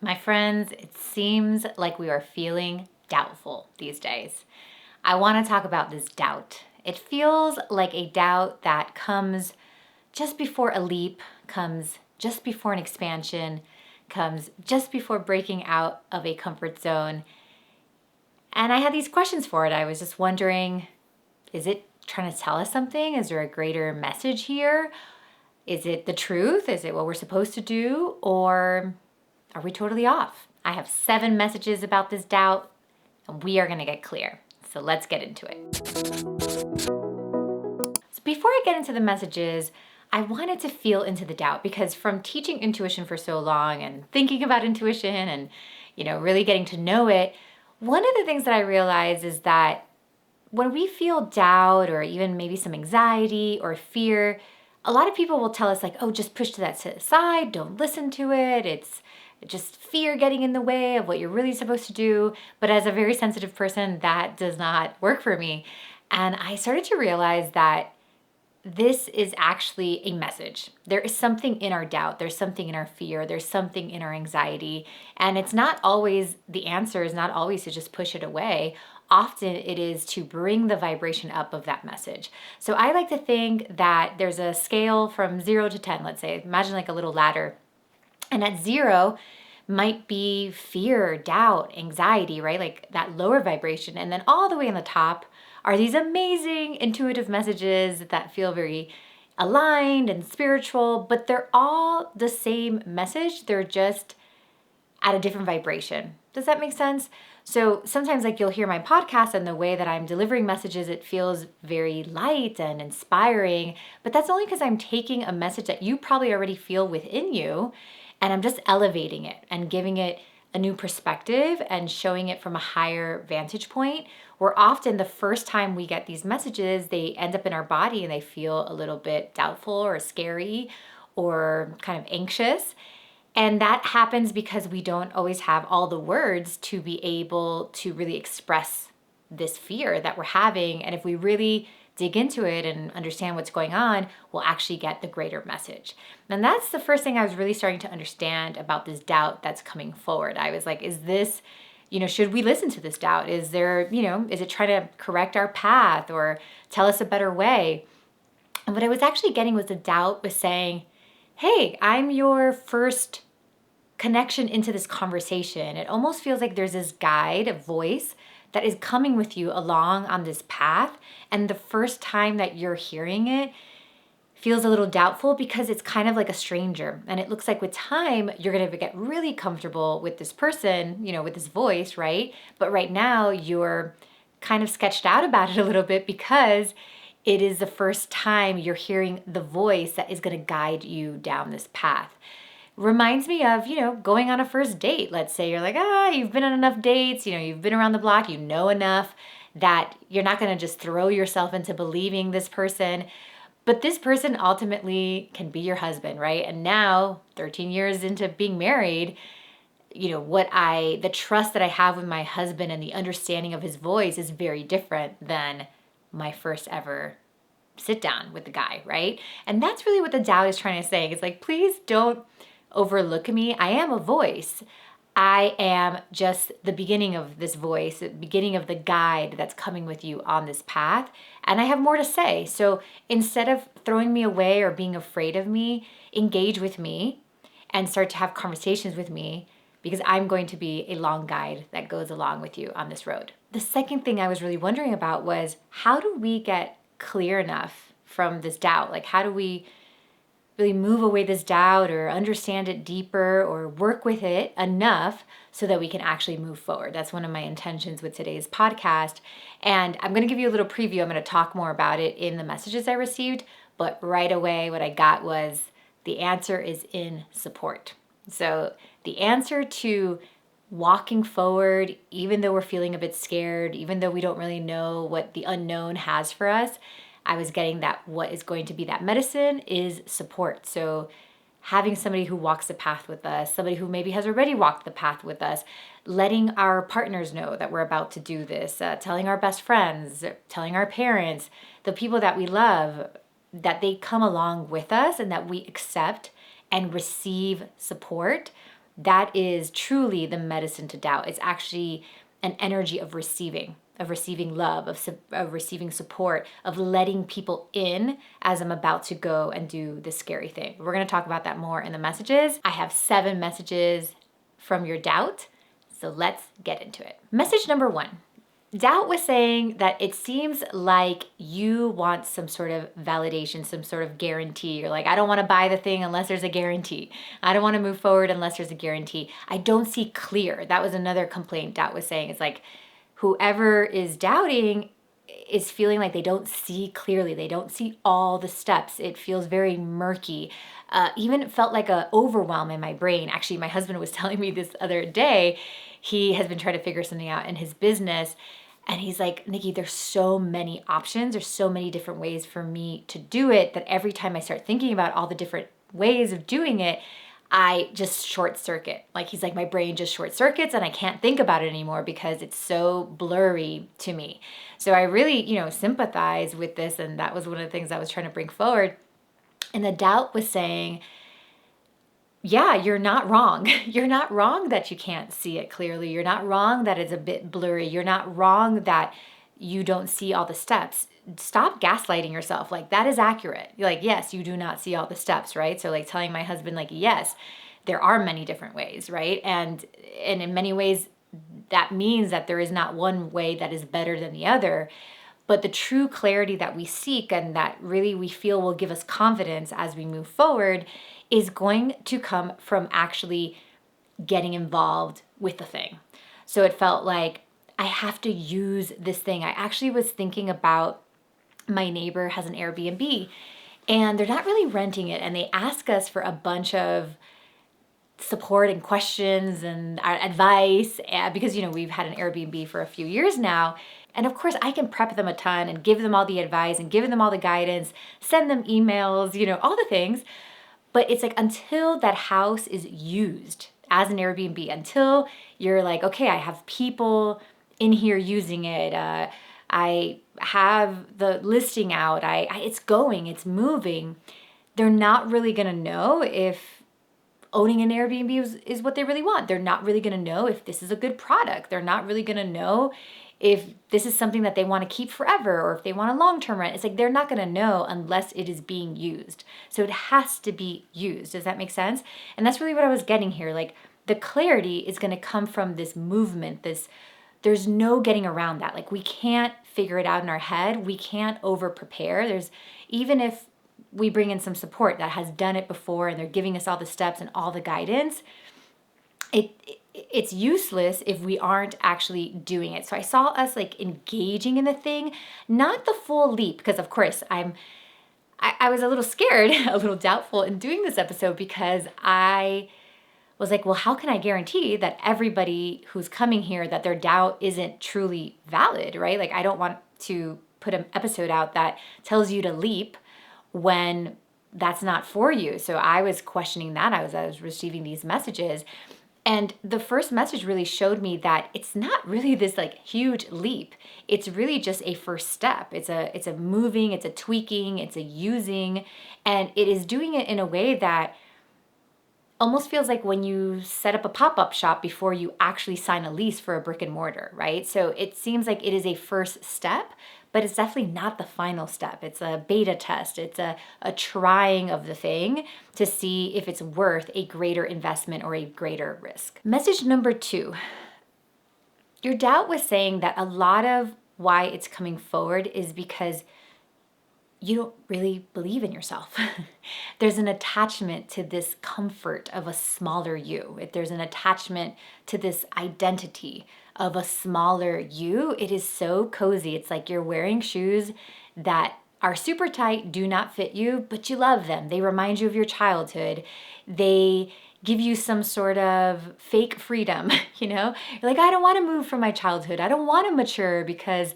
My friends, it seems like we are feeling doubtful these days. I want to talk about this doubt. It feels like a doubt that comes just before a leap, comes just before an expansion, comes just before breaking out of a comfort zone. And I had these questions for it. I was just wondering, is it trying to tell us something? Is there a greater message here? Is it the truth? Is it what we're supposed to do? Or are we totally off? I have 7 messages about this doubt, and we are going to get clear. So let's get into it. So before I get into the messages, I wanted to feel into the doubt because from teaching intuition for so long and thinking about intuition and, really getting to know it, one of the things that I realized is that when we feel doubt or even maybe some anxiety or fear, a lot of people will tell us like, oh, just push that to the side, don't listen to it. It's just fear getting in the way of what you're really supposed to do. But as a very sensitive person, that does not work for me. And I started to realize that this is actually a message. There is something in our doubt. There's something in our fear. There's something in our anxiety. And it's not always, the answer is not always to just push it away. Often it is to bring the vibration up of that message. So I like to think that there's a scale from 0 to 10, let's say. Imagine like a little ladder. And at 0 might be fear, doubt, anxiety, right? Like that lower vibration. And then all the way on the top are these amazing intuitive messages that feel very aligned and spiritual, but they're all the same message. They're just at a different vibration. Does that make sense? So sometimes like you'll hear my podcast and the way that I'm delivering messages, it feels very light and inspiring, but that's only because I'm taking a message that you probably already feel within you and I'm just elevating it and giving it a new perspective and showing it from a higher vantage point, where often the first time we get these messages, they end up in our body and they feel a little bit doubtful or scary or kind of anxious. And that happens because we don't always have all the words to be able to really express this fear that we're having. And if we really dig into it and understand what's going on, we'll actually get the greater message. And that's the first thing I was really starting to understand about this doubt that's coming forward. I was like, is this, should we listen to this doubt? Is there, is it trying to correct our path or tell us a better way? And what I was actually getting was the doubt was saying, hey, I'm your first connection into this conversation. It almost feels like there's this guide, a voice that is coming with you along on this path. And the first time that you're hearing it feels a little doubtful because it's kind of like a stranger. And it looks like with time, you're going to get really comfortable with this person, with this voice, right? But right now you're kind of sketched out about it a little bit because it is the first time you're hearing the voice that is going to guide you down this path. Reminds me of, going on a first date. Let's say you're like, you've been on enough dates, you've been around the block, you know enough that you're not going to just throw yourself into believing this person. But this person ultimately can be your husband, right? And now, 13 years into being married, the trust that I have with my husband and the understanding of his voice is very different than my first ever sit down with the guy, right? And that's really what the doubt is trying to say. It's like, please don't overlook me. I am a voice. I am just the beginning of this voice, the beginning of the guide that's coming with you on this path. And I have more to say. So instead of throwing me away or being afraid of me, engage with me and start to have conversations with me because I'm going to be a long guide that goes along with you on this road. The second thing I was really wondering about was, how do we get clear enough from this doubt? Like, how do we really move away this doubt or understand it deeper or work with it enough so that we can actually move forward? That's one of my intentions with today's podcast. And I'm going to give you a little preview. I'm going to talk more about it in the messages I received. But right away, what I got was the answer is in support. So the answer to walking forward, even though we're feeling a bit scared, even though we don't really know what the unknown has for us, I was getting that what is going to be that medicine is support. So having somebody who walks the path with us, somebody who maybe has already walked the path with us, letting our partners know that we're about to do this, telling our best friends, telling our parents, the people that we love, that they come along with us and that we accept and receive support. that is truly the medicine to doubt. It's actually an energy of receiving love, of receiving support, of letting people in as I'm about to go and do this scary thing. We're going to talk about that more in the messages. I have 7 messages from your doubt. So let's get into it. Message number 1. Doubt was saying that it seems like you want some sort of validation, some sort of guarantee. You're like, I don't want to buy the thing unless there's a guarantee. I don't want to move forward unless there's a guarantee. I don't see clear. That was another complaint Doubt was saying. It's like whoever is doubting is feeling like they don't see clearly. They don't see all the steps. It feels very murky. Even it felt like an overwhelm in my brain. Actually, my husband was telling me this other day, he has been trying to figure something out in his business. And he's like, Nikki, there's so many options. There's so many different ways for me to do it that every time I start thinking about all the different ways of doing it, I just short circuit. Like he's like, my brain just short circuits and I can't think about it anymore because it's so blurry to me. So I really, sympathize with this. And that was one of the things I was trying to bring forward. And the doubt was saying, yeah, you're not wrong. You're not wrong that you can't see it clearly. You're not wrong that it's a bit blurry. You're not wrong that you don't see all the steps. Stop gaslighting yourself. Like that is accurate. You're like, yes, you do not see all the steps, right? So like telling my husband, like, yes, there are many different ways, right? And in many ways, that means that there is not one way that is better than the other. But the true clarity that we seek and that really we feel will give us confidence as we move forward is going to come from actually getting involved with the thing. So it felt like I have to use this thing. I actually was thinking about my neighbor has an Airbnb and they're not really renting it. And they ask us for a bunch of support and questions and advice because, we've had an Airbnb for a few years now. And of course, I can prep them a ton and give them all the advice and give them all the guidance, send them emails, all the things. But it's like until that house is used as an Airbnb, until you're like, okay, I have people in here using it. I have the listing out. It's going, it's moving. They're not really going to know if owning an Airbnb is what they really want. They're not really going to know if this is a good product. They're not really going to know if this is something that they want to keep forever or if they want a long-term rent. It's like they're not going to know unless it is being used. So it has to be used. Does that make sense? And that's really what I was getting here. Like the clarity is going to come from this movement, there's no getting around that. Like we can't figure it out in our head. We can't over prepare. Even if we bring in some support that has done it before and they're giving us all the steps and all the guidance, it's useless if we aren't actually doing it. So I saw us like engaging in the thing, not the full leap, because of course I was a little scared, a little doubtful in doing this episode because I was like, well, how can I guarantee that everybody who's coming here, that their doubt isn't truly valid, right? Like I don't want to put an episode out that tells you to leap when that's not for you. So I was questioning that. I was receiving these messages. And the first message really showed me that it's not really this like huge leap. It's really just a first step. It's a moving, it's a tweaking, it's a using, and it is doing it in a way that almost feels like when you set up a pop-up shop before you actually sign a lease for a brick and mortar, right? So it seems like it is a first step, but it's definitely not the final step. It's a beta test. It's a trying of the thing to see if it's worth a greater investment or a greater risk. Message number 2. Your doubt was saying that a lot of why it's coming forward is because you don't really believe in yourself. There's an attachment to this comfort of a smaller you. If there's an attachment to this identity of a smaller you, it is so cozy. It's like you're wearing shoes that are super tight, do not fit you, but you love them. They remind you of your childhood. They give you some sort of fake freedom, You're like, I don't want to move from my childhood. I don't want to mature because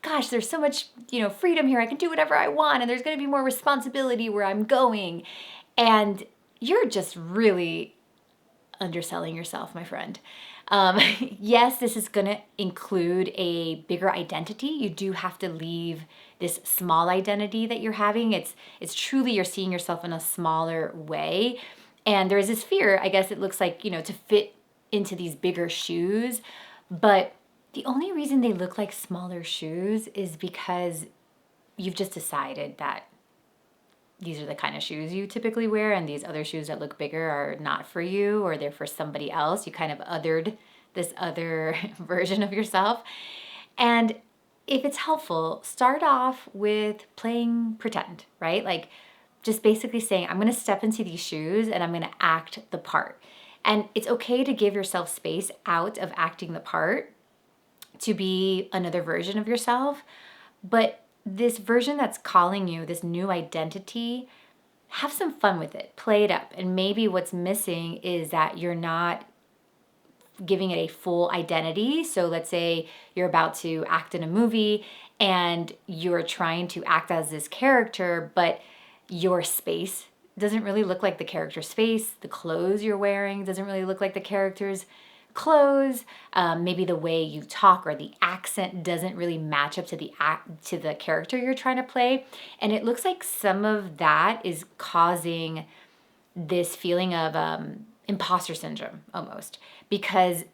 gosh, there's so much, freedom here. I can do whatever I want and there's going to be more responsibility where I'm going. And you're just really underselling yourself, my friend. Yes, this is going to include a bigger identity. You do have to leave this small identity that you're having. It's truly you're seeing yourself in a smaller way. And there is this fear, I guess it looks like, to fit into these bigger shoes. But the only reason they look like smaller shoes is because you've just decided that these are the kind of shoes you typically wear, and these other shoes that look bigger are not for you, or they're for somebody else. You kind of othered this other version of yourself. And if it's helpful, start off with playing pretend, right? Like just basically saying, I'm going to step into these shoes and I'm going to act the part. And it's okay to give yourself space out of acting the part to be another version of yourself. But this version that's calling you, this new identity, have some fun with it, play it up. And maybe what's missing is that you're not giving it a full identity. So let's say you're about to act in a movie and you're trying to act as this character, but your space doesn't really look like the character's face. The clothes you're wearing doesn't really look like the character's clothes. Maybe the way you talk or the accent doesn't really match up to the character you're trying to play. And it looks like some of that is causing this feeling of imposter syndrome almost, because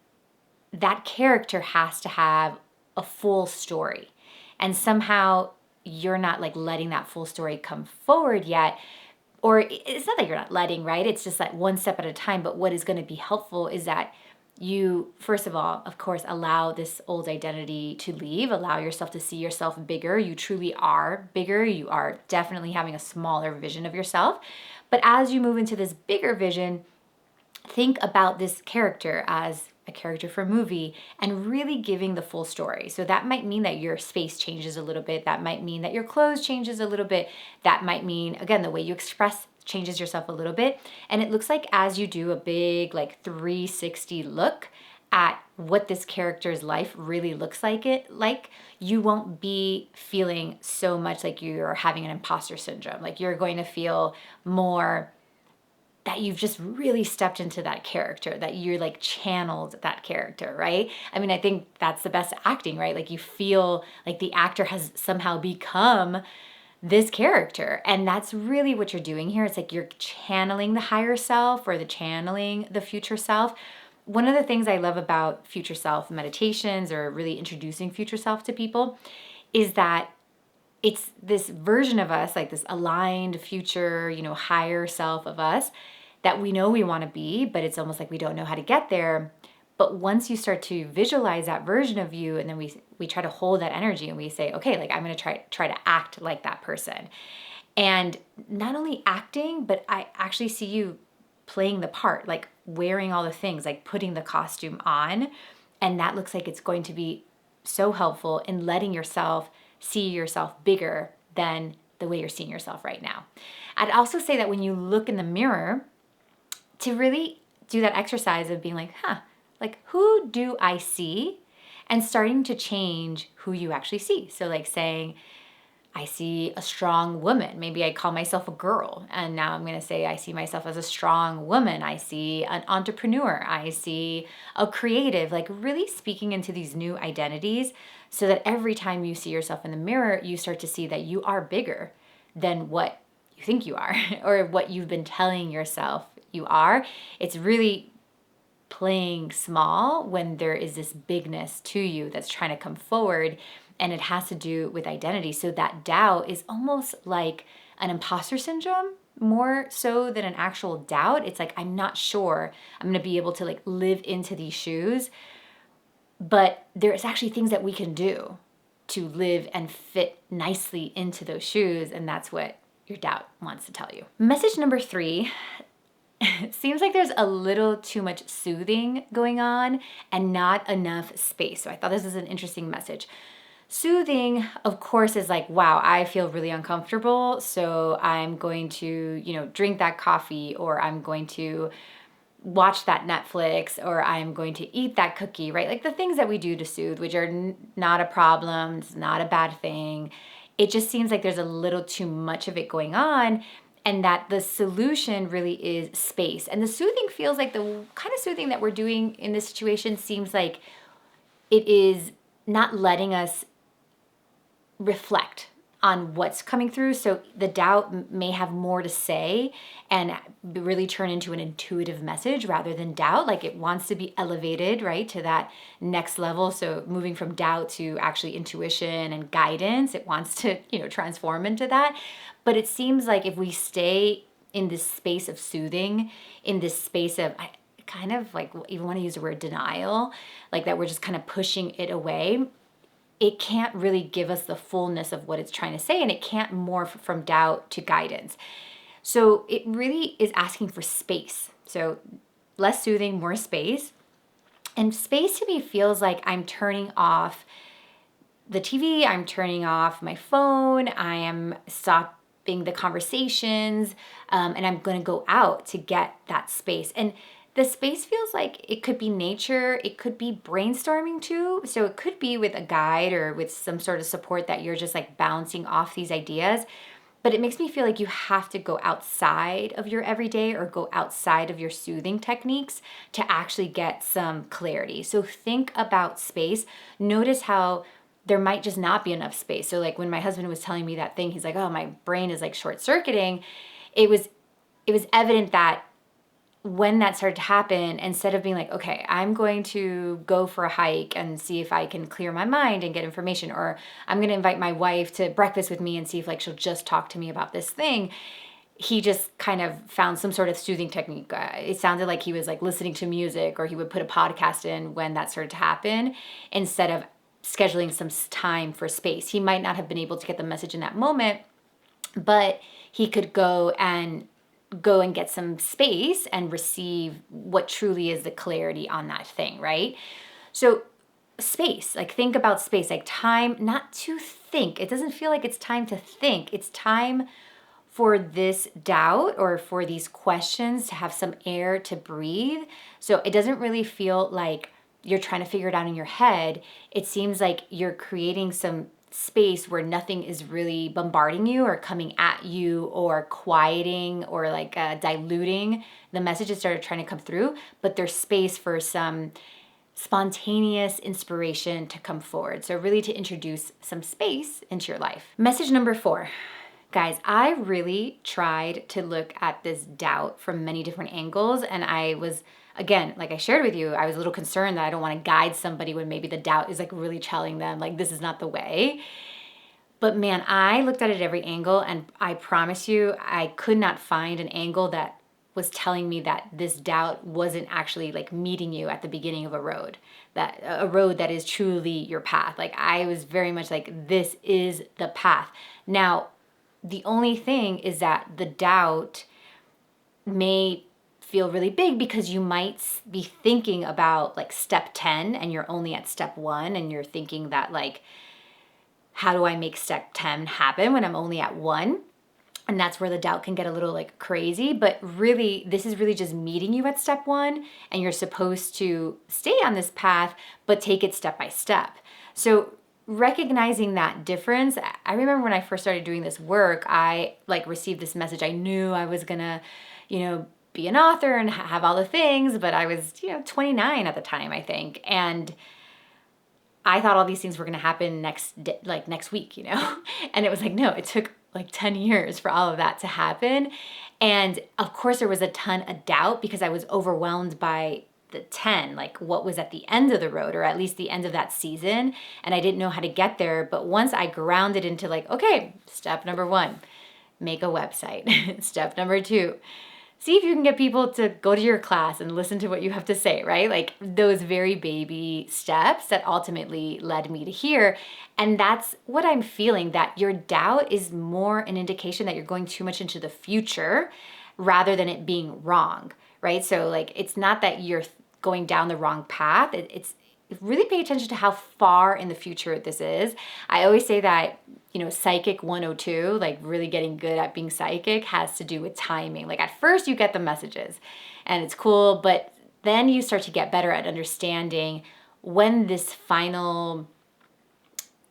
that character has to have a full story. And somehow you're not like letting that full story come forward yet. Or it's not that you're not letting, right? It's just like one step at a time. But what is going to be helpful is that you, first of all, of course, allow this old identity to leave, allow yourself to see yourself bigger. You truly are bigger. You are definitely having a smaller vision of yourself. But as you move into this bigger vision, think about this character as a character for a movie and really giving the full story. So that might mean that your space changes a little bit. That might mean that your clothes changes a little bit. That might mean, again, the way you express changes yourself a little bit. And it looks like as you do a big like 360 look at what this character's life really looks like, you won't be feeling so much like you're having an imposter syndrome. Like you're going to feel more that you've just really stepped into that character, that you're like channeled that character, right? I mean, I think that's the best acting, right? Like you feel like the actor has somehow become this character. And that's really what you're doing here. It's like you're channeling the higher self or channeling the future self. One of the things I love about future self meditations or really introducing future self to people is that it's this version of us, like this aligned future, higher self of us that we know we want to be, but it's almost like we don't know how to get there. But once you start to visualize that version of you, and then we try to hold that energy and we say, okay, like I'm going to try to act like that person. And not only acting, but I actually see you playing the part, like wearing all the things, like putting the costume on. And that looks like it's going to be so helpful in letting yourself see yourself bigger than the way you're seeing yourself right now. I'd also say that when you look in the mirror, to really do that exercise of being like, like who do I see? And starting to change who you actually see. So like saying, I see a strong woman. Maybe I call myself a girl. And now I'm going to say I see myself as a strong woman. I see an entrepreneur. I see a creative, like really speaking into these new identities so that every time you see yourself in the mirror, you start to see that you are bigger than what you think you are or what you've been telling yourself you are. It's really playing small when there is this bigness to you that's trying to come forward. And it has to do with identity. So that doubt is almost like an imposter syndrome, more so than an actual doubt. It's like, I'm not sure I'm going to be able to like live into these shoes. But there's actually things that we can do to live and fit nicely into those shoes. And that's what your doubt wants to tell you. Message number 3. It seems like there's a little too much soothing going on and not enough space. So I thought this was an interesting message. Soothing, of course, is like, wow, I feel really uncomfortable. So I'm going to, drink that coffee, or I'm going to watch that Netflix, or I'm going to eat that cookie, right? Like the things that we do to soothe, which are not a problem. It's not a bad thing. It just seems like there's a little too much of it going on. And that the solution really is space. And the soothing feels like the kind of soothing that we're doing in this situation seems like it is not letting us reflect on what's coming through. So the doubt may have more to say and really turn into an intuitive message rather than doubt. Like it wants to be elevated, right, to that next level. So moving from doubt to actually intuition and guidance, it wants to, transform into that. But it seems like if we stay in this space of soothing, in this space of, I kind of like even want to use the word denial, like that we're just kind of pushing it away, it can't really give us the fullness of what it's trying to say, and it can't morph from doubt to guidance. So it really is asking for space. So less soothing, more space. And space to me feels like I'm turning off the TV, I'm turning off my phone, I am stopping the conversations, and I'm going to go out to get that space. And the space feels like it could be nature, it could be brainstorming too. So it could be with a guide or with some sort of support that you're just like bouncing off these ideas. But it makes me feel like you have to go outside of your everyday or go outside of your soothing techniques to actually get some clarity. So think about space. Notice how there might just not be enough space. So like when my husband was telling me that thing, he's like, oh, my brain is like short circuiting. It was evident that when that started to happen, instead of being like, okay, I'm going to go for a hike and see if I can clear my mind and get information, or I'm going to invite my wife to breakfast with me and see if like she'll just talk to me about this thing, he just kind of found some sort of soothing technique. It sounded like he was like listening to music, or he would put a podcast in when that started to happen instead of scheduling some time for space. He might not have been able to get the message in that moment, but he could go and get some space and receive what truly is the clarity on that thing, right? So space, like think about space, like time, not to think. It doesn't feel like it's time to think. It's time for this doubt or for these questions to have some air to breathe. So it doesn't really feel like you're trying to figure it out in your head. It seems like you're creating some space where nothing is really bombarding you or coming at you or quieting or like diluting the message that started trying to come through, but there's space for some spontaneous inspiration to come forward. So really to introduce some space into your life. Message number 4. Guys, I really tried to look at this doubt from many different angles, and I was, again, like I shared with you, I was a little concerned that I don't want to guide somebody when maybe the doubt is like really telling them like this is not the way. But man, I looked at it at every angle, and I promise you, I could not find an angle that was telling me that this doubt wasn't actually like meeting you at the beginning of a road that is truly your path. Like I was very much like, this is the path. Now, the only thing is that the doubt may feel really big because you might be thinking about like step 10 and you're only at step 1, and you're thinking that like, how do I make step 10 happen when I'm only at 1? And that's where the doubt can get a little like crazy. But really, this is really just meeting you at step 1, and you're supposed to stay on this path, but take it step by step. So recognizing that difference, I remember when I first started doing this work, I like received this message. I knew I was gonna, be an author and have all the things, but I was, 29 at the time, I think. And I thought all these things were going to happen next week, and it was like, no, it took like 10 years for all of that to happen. And of course there was a ton of doubt because I was overwhelmed by the 10, like what was at the end of the road, or at least the end of that season. And I didn't know how to get there. But once I grounded into like, okay, step number 1, make a website. Step number 2, see if you can get people to go to your class and listen to what you have to say, right? Like those very baby steps that ultimately led me to here. And that's what I'm feeling, that your doubt is more an indication that you're going too much into the future rather than it being wrong, right? So like, it's not that you're going down the wrong path. It's really pay attention to how far in the future this is. I always say that, psychic 102, like really getting good at being psychic, has to do with timing. Like at first you get the messages and it's cool, but then you start to get better at understanding when this final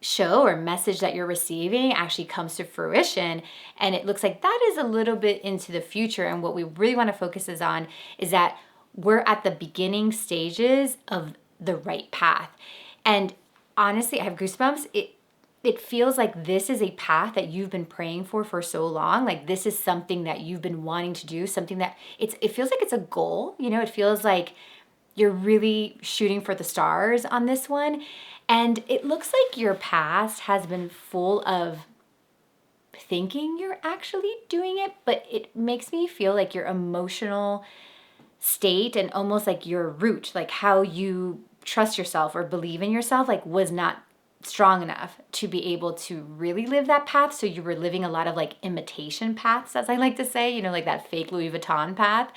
show or message that you're receiving actually comes to fruition. And it looks like that is a little bit into the future. And what we really want to focus on is that we're at the beginning stages of the right path. And honestly, I have goosebumps. it feels like this is a path that you've been praying for so long. Like this is something that you've been wanting to do, something that it feels like it's a goal. It feels like you're really shooting for the stars on this one. And it looks like your past has been full of thinking you're actually doing it, but it makes me feel like your emotional state and almost like your root, like how you trust yourself or believe in yourself, like was not strong enough to be able to really live that path. So you were living a lot of like imitation paths, as I like to say, like that fake Louis Vuitton path,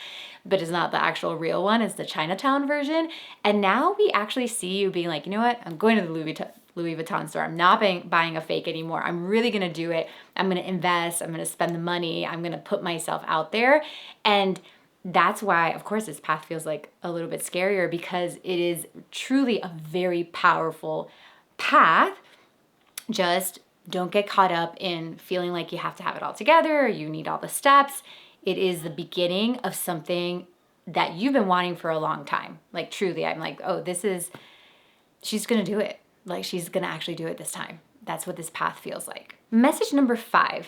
but it's not the actual real one. It's the Chinatown version. And now we actually see you being like, you know what? I'm going to the Louis Vuitton store. I'm not buying a fake anymore. I'm really going to do it. I'm going to invest. I'm going to spend the money. I'm going to put myself out there. And that's why, of course, this path feels like a little bit scarier, because it is truly a very powerful path. Just don't get caught up in feeling like you have to have it all together or you need all the steps. It is the beginning of something that you've been wanting for a long time. Like truly, I'm like, oh, she's going to do it. Like she's going to actually do it this time. That's what this path feels like. Message number 5.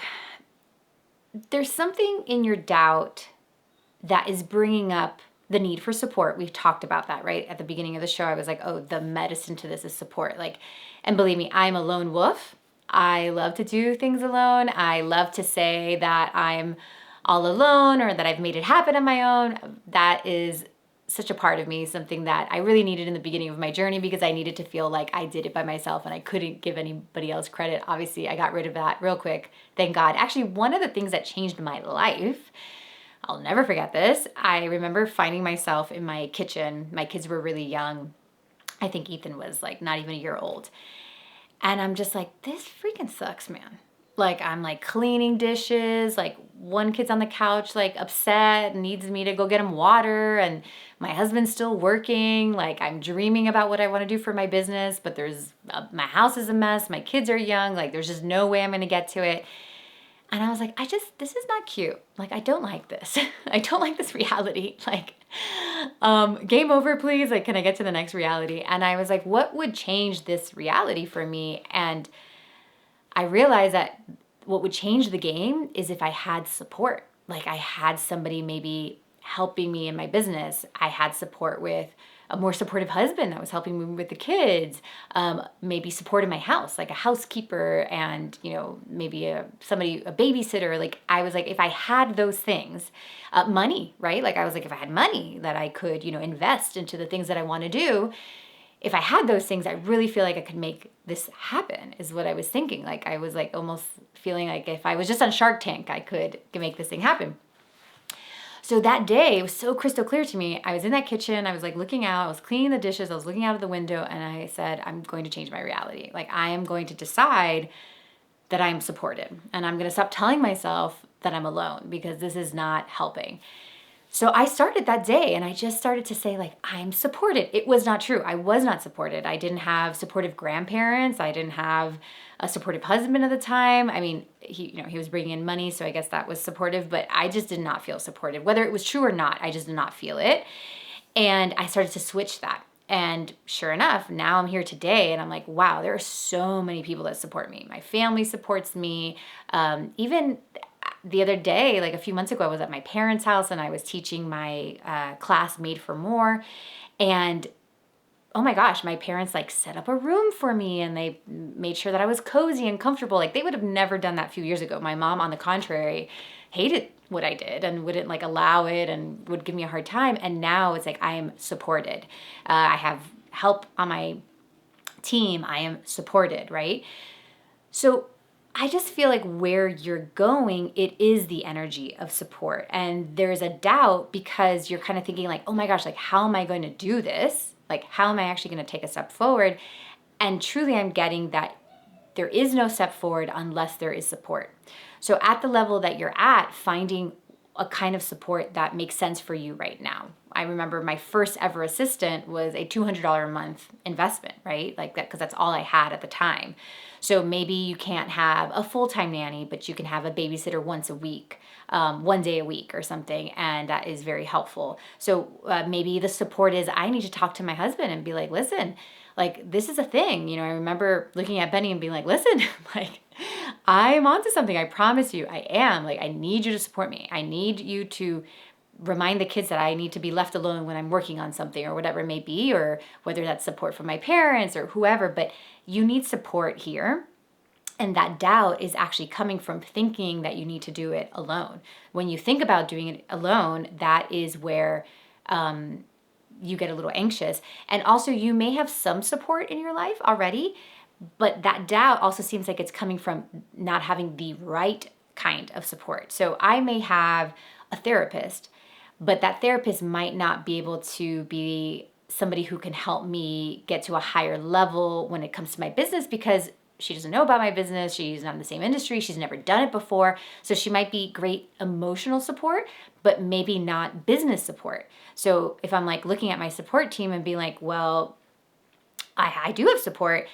There's something in your doubt that is bringing up the need for support. We've talked about that, right? At the beginning of the show, I was like, oh, the medicine to this is support. And believe me, I'm a lone wolf. I love to do things alone. I love to say that I'm all alone or that I've made it happen on my own. That is such a part of me, something that I really needed in the beginning of my journey, because I needed to feel like I did it by myself and I couldn't give anybody else credit. Obviously, I got rid of that real quick. Thank God. Actually, one of the things that changed my life, I'll never forget this. I remember finding myself in my kitchen. My kids were really young. I think Ethan was like not even a year old. And I'm just like, this freaking sucks, man. Like I'm like cleaning dishes, like one kid's on the couch, like upset, needs me to go get him water. And my husband's still working. Like I'm dreaming about what I want to do for my business, but my house is a mess. My kids are young. Like there's just no way I'm going to get to it. And I was like, this is not cute. Like, I don't like this. I don't like this reality. Like, game over, please. Like, can I get to the next reality? And I was like, what would change this reality for me? And I realized that what would change the game is if I had support. Like I had somebody maybe helping me in my business. I had support with a more supportive husband that was helping me with the kids, maybe support in my house, like a housekeeper and, maybe a babysitter. Like I was like, if I had those things, money, right? Like I was like, if I had money that I could, invest into the things that I want to do, if I had those things, I really feel like I could make this happen, is what I was thinking. Like I was like almost feeling like if I was just on Shark Tank, I could make this thing happen. So that day, it was so crystal clear to me. I was in that kitchen, I was like looking out, I was cleaning the dishes, I was looking out of the window, and I said, I'm going to change my reality. Like I am going to decide that I'm supported, and I'm going to stop telling myself that I'm alone, because this is not helping. So I started that day and I just started to say like, I'm supported. It was not true. I was not supported. I didn't have supportive grandparents. I didn't have a supportive husband at the time. I mean, he was bringing in money, so I guess that was supportive, but I just did not feel supported. Whether it was true or not, I just did not feel it. And I started to switch that. And sure enough, now I'm here today and I'm like, wow, there are so many people that support me. My family supports me. Even the other day, like a few months ago, I was at my parents' house and I was teaching my class Made for More. And oh my gosh, my parents like set up a room for me and they made sure that I was cozy and comfortable. Like they would have never done that a few years ago. My mom, on the contrary, hated what I did and wouldn't like allow it and would give me a hard time. And now it's like I am supported. I have help on my team. I am supported, right? So I just feel like where you're going, it is the energy of support. And there's a doubt because you're kind of thinking like, oh my gosh, like how am I going to do this? Like how am I actually going to take a step forward? And truly I'm getting that there is no step forward unless there is support. So at the level that you're at, finding a kind of support that makes sense for you right now. I remember my first ever assistant was a $200 a month investment, right? Like that, because that's all I had at the time. So maybe you can't have a full-time nanny, but you can have a babysitter once a week, 1 day a week or something, and that is very helpful. So maybe the support is I need to talk to my husband and be like, listen, like this is a thing. I remember looking at Benny and being like, listen, like I'm onto something. I promise you, I am. Like I need you to support me. I need you to remind the kids that I need to be left alone when I'm working on something or whatever it may be, or whether that's support from my parents or whoever, but you need support here. And that doubt is actually coming from thinking that you need to do it alone. When you think about doing it alone, that is where you get a little anxious. And also, you may have some support in your life already, but that doubt also seems like it's coming from not having the right kind of support. So I may have a therapist, but that therapist might not be able to be somebody who can help me get to a higher level when it comes to my business because she doesn't know about my business. She's not in the same industry. She's never done it before. So she might be great emotional support, but maybe not business support. So if I'm like looking at my support team and being like, well, I do have support,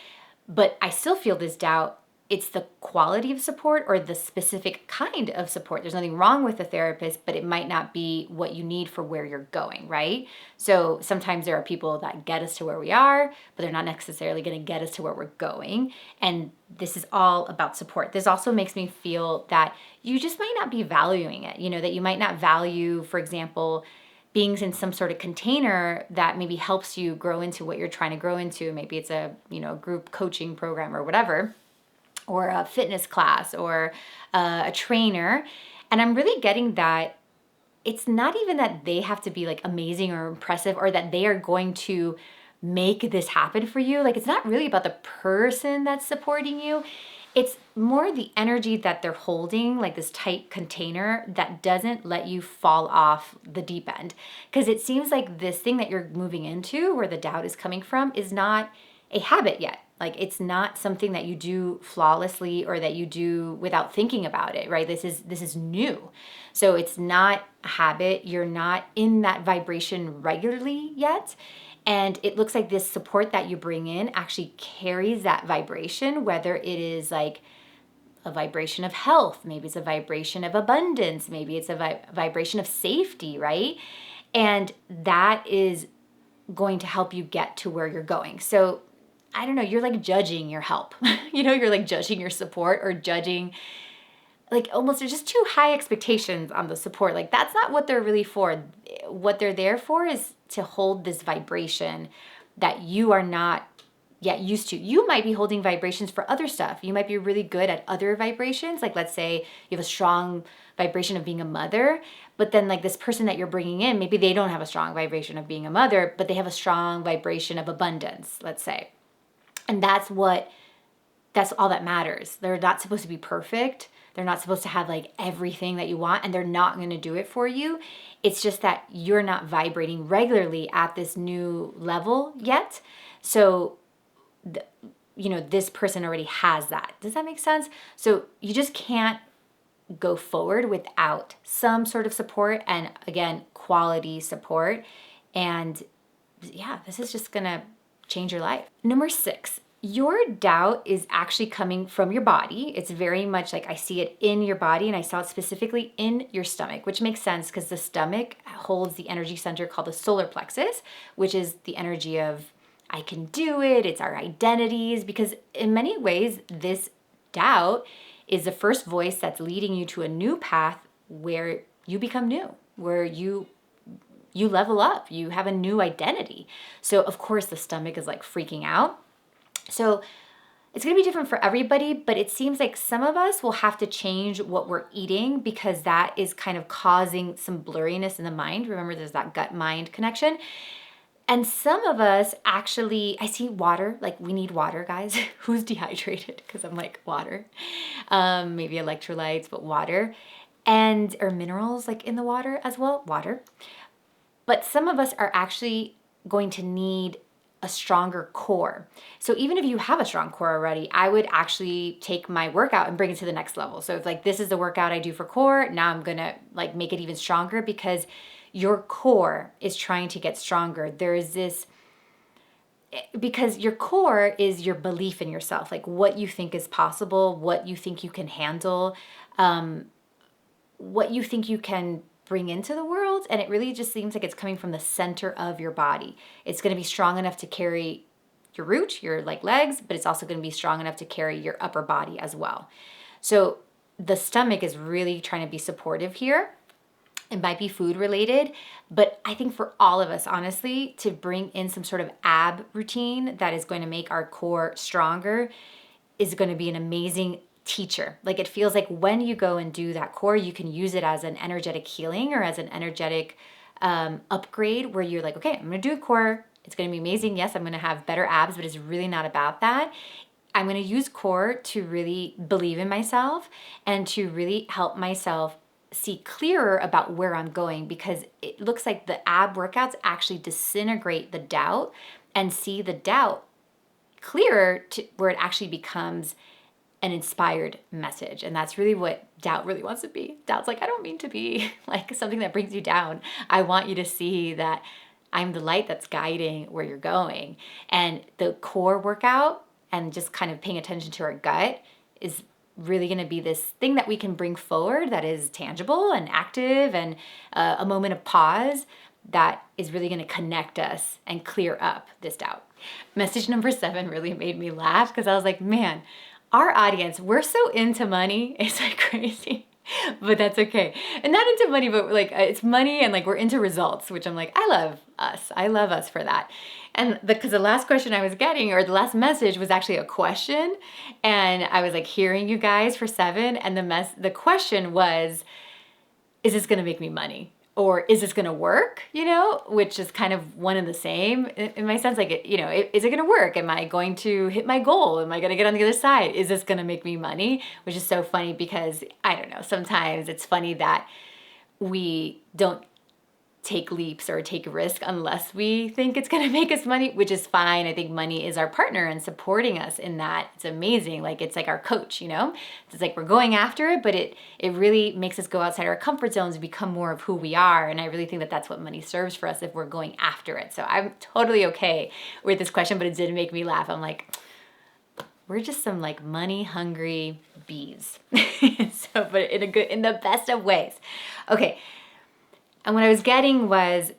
but I still feel this doubt. It's the quality of support or the specific kind of support. There's nothing wrong with a therapist, but it might not be what you need for where you're going, right? So sometimes there are people that get us to where we are, but they're not necessarily going to get us to where we're going. And this is all about support. This also makes me feel that you just might not be valuing it, that you might not value, for example, being in some sort of container that maybe helps you grow into what you're trying to grow into. Maybe it's a, group coaching program or whatever, or a fitness class or a trainer. And I'm really getting that it's not even that they have to be like amazing or impressive or that they are going to make this happen for you. Like it's not really about the person that's supporting you. It's more the energy that they're holding, like this tight container that doesn't let you fall off the deep end. Because it seems like this thing that you're moving into, where the doubt is coming from, is not a habit yet. Like it's not something that you do flawlessly or that you do without thinking about it, right? This is new. So it's not a habit. You're not in that vibration regularly yet. And it looks like this support that you bring in actually carries that vibration, whether it is like a vibration of health, maybe it's a vibration of abundance, maybe it's a vibration of safety, right? And that is going to help you get to where you're going. So I don't know, you're like judging your help. You're like judging your support or judging, like almost there's just too high expectations on the support. Like that's not what they're really for. What they're there for is to hold this vibration that you are not yet used to. You might be holding vibrations for other stuff. You might be really good at other vibrations. Like let's say you have a strong vibration of being a mother, but then like this person that you're bringing in, maybe they don't have a strong vibration of being a mother, but they have a strong vibration of abundance, let's say. And that's all that matters. They're not supposed to be perfect. They're not supposed to have like everything that you want, and they're not going to do it for you. It's just that you're not vibrating regularly at this new level yet. So, this person already has that. Does that make sense? So you just can't go forward without some sort of support, and again, quality support. And yeah, this is just going to change your life. Number 6, your doubt is actually coming from your body. It's very much like I see it in your body, and I saw it specifically in your stomach, which makes sense because the stomach holds the energy center called the solar plexus, which is the energy of I can do it. It's our identities, because in many ways, this doubt is the first voice that's leading you to a new path where you become new, where you level up, you have a new identity. So of course the stomach is like freaking out. So it's going to be different for everybody, but it seems like some of us will have to change what we're eating because that is kind of causing some blurriness in the mind. Remember, there's that gut-mind connection. And some of us actually, I see water, like we need water, guys. Who's dehydrated? Because I'm like water. Maybe electrolytes, but water. Or minerals like in the water as well, water. But some of us are actually going to need a stronger core. So even if you have a strong core already, I would actually take my workout and bring it to the next level. So if like this is the workout I do for core, now I'm gonna like make it even stronger because your core is trying to get stronger. There is this, because your core is your belief in yourself, like what you think is possible, what you think you can handle, what you think you can bring into the world. And it really just seems like it's coming from the center of your body. It's going to be strong enough to carry your root, your like legs, but it's also going to be strong enough to carry your upper body as well. So the stomach is really trying to be supportive here. It might be food related, but I think for all of us, honestly, to bring in some sort of ab routine that is going to make our core stronger is going to be an amazing teacher. Like it feels like when you go and do that core, you can use it as an energetic healing or as an energetic upgrade where you're like, okay, I'm going to do a core. It's going to be amazing. Yes, I'm going to have better abs, but it's really not about that. I'm going to use core to really believe in myself and to really help myself see clearer about where I'm going, because it looks like the ab workouts actually disintegrate the doubt and see the doubt clearer to where it actually becomes an inspired message. And that's really what doubt really wants to be. Doubt's like, I don't mean to be like something that brings you down. I want you to see that I'm the light that's guiding where you're going. And the core workout and just kind of paying attention to our gut is really going to be this thing that we can bring forward that is tangible and active and a moment of pause that is really going to connect us and clear up this doubt. Message number 7 really made me laugh because I was like, man, our audience, we're so into money. It's like crazy, but that's okay. And not into money, but like it's money and like we're into results, which I'm like, I love us. I love us for that. And because the last question I was getting, or the last message was actually a question. And I was like hearing you guys for 7. And the question was, is this going to make me money? Or is this going to work? You know, which is kind of one and the same in my sense. Like, is it going to work? Am I going to hit my goal? Am I going to get on the other side? Is this going to make me money? Which is so funny because I don't know, sometimes it's funny that we don't take leaps or take risk unless we think it's going to make us money, which is fine. I think money is our partner and supporting us in that. It's amazing. Like it's like our coach, it's like we're going after it, but it really makes us go outside our comfort zones and become more of who we are. And I really think that that's what money serves for us if we're going after it. So I'm totally okay with this question, but it did make me laugh. I'm like, we're just some like money hungry bees. But in the best of ways. Okay. And what I was getting was,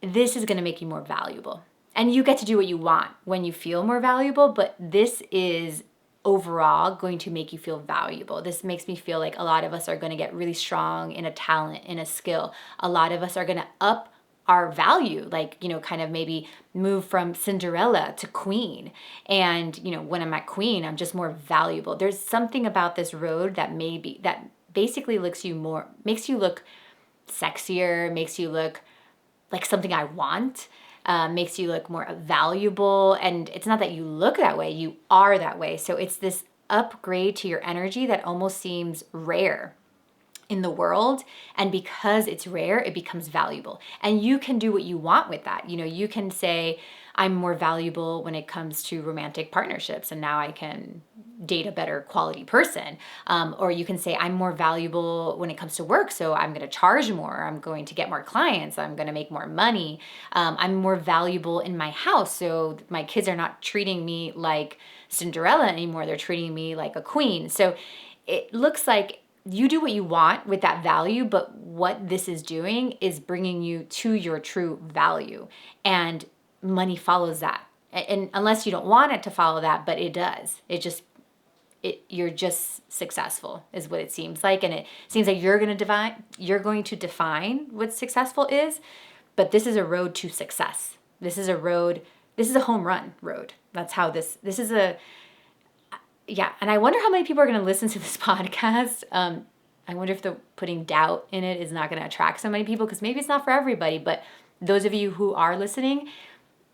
this is going to make you more valuable. And you get to do what you want when you feel more valuable, but this is overall going to make you feel valuable. This makes me feel like a lot of us are going to get really strong in a talent, in a skill. A lot of us are going to up our value, like, kind of maybe move from Cinderella to queen. And, when I'm at queen, I'm just more valuable. There's something about this road that basically makes you look sexier, makes you look like something I want, makes you look more valuable. And it's not that you look that way, you are that way. So it's this upgrade to your energy that almost seems rare in the world. And because it's rare, it becomes valuable. And you can do what you want with that. You can say, I'm more valuable when it comes to romantic partnerships, and now I can date a better quality person. Or you can say, I'm more valuable when it comes to work, so I'm going to charge more. I'm going to get more clients. I'm going to make more money. I'm more valuable in my house, so my kids are not treating me like Cinderella anymore. They're treating me like a queen. So it looks like you do what you want with that value, but what this is doing is bringing you to your true value. And money follows that. And unless you don't want it to follow that, but it does. You're just successful is what it seems like. And it seems like you're going to define what successful is, but this is a road to success. This is a home run road. That's how this is yeah. And I wonder how many people are going to listen to this podcast. I wonder if the putting doubt in it is not going to attract so many people, because maybe it's not for everybody, but those of you who are listening,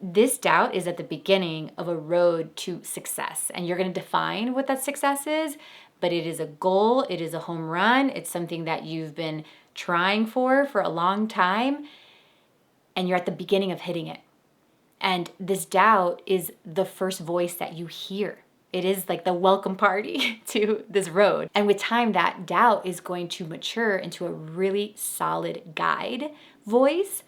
this doubt is at the beginning of a road to success, and you're going to define what that success is, but it is a goal. It is a home run. It's something that you've been trying for a long time, and you're at the beginning of hitting it. And this doubt is the first voice that you hear. It is like the welcome party to this road. And with time, that doubt is going to mature into a really solid guide voice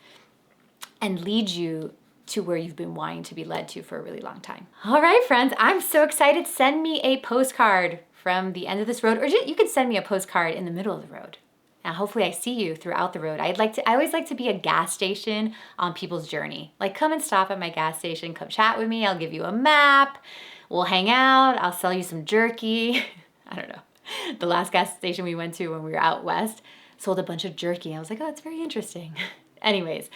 and lead you to where you've been wanting to be led to for a really long time. All right, friends, I'm so excited. Send me a postcard from the end of this road, or you can send me a postcard in the middle of the road. Now, hopefully I see you throughout the road. I always like to be a gas station on people's journey. Like, come and stop at my gas station, come chat with me. I'll give you a map. We'll hang out. I'll sell you some jerky. I don't know. The last gas station we went to when we were out west sold a bunch of jerky. I was like, oh, that's very interesting. Anyways,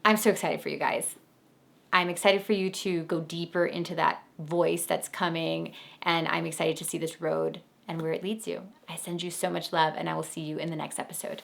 I'm so excited for you guys. I'm excited for you to go deeper into that voice that's coming, and I'm excited to see this road and where it leads you. I send you so much love, and I will see you in the next episode.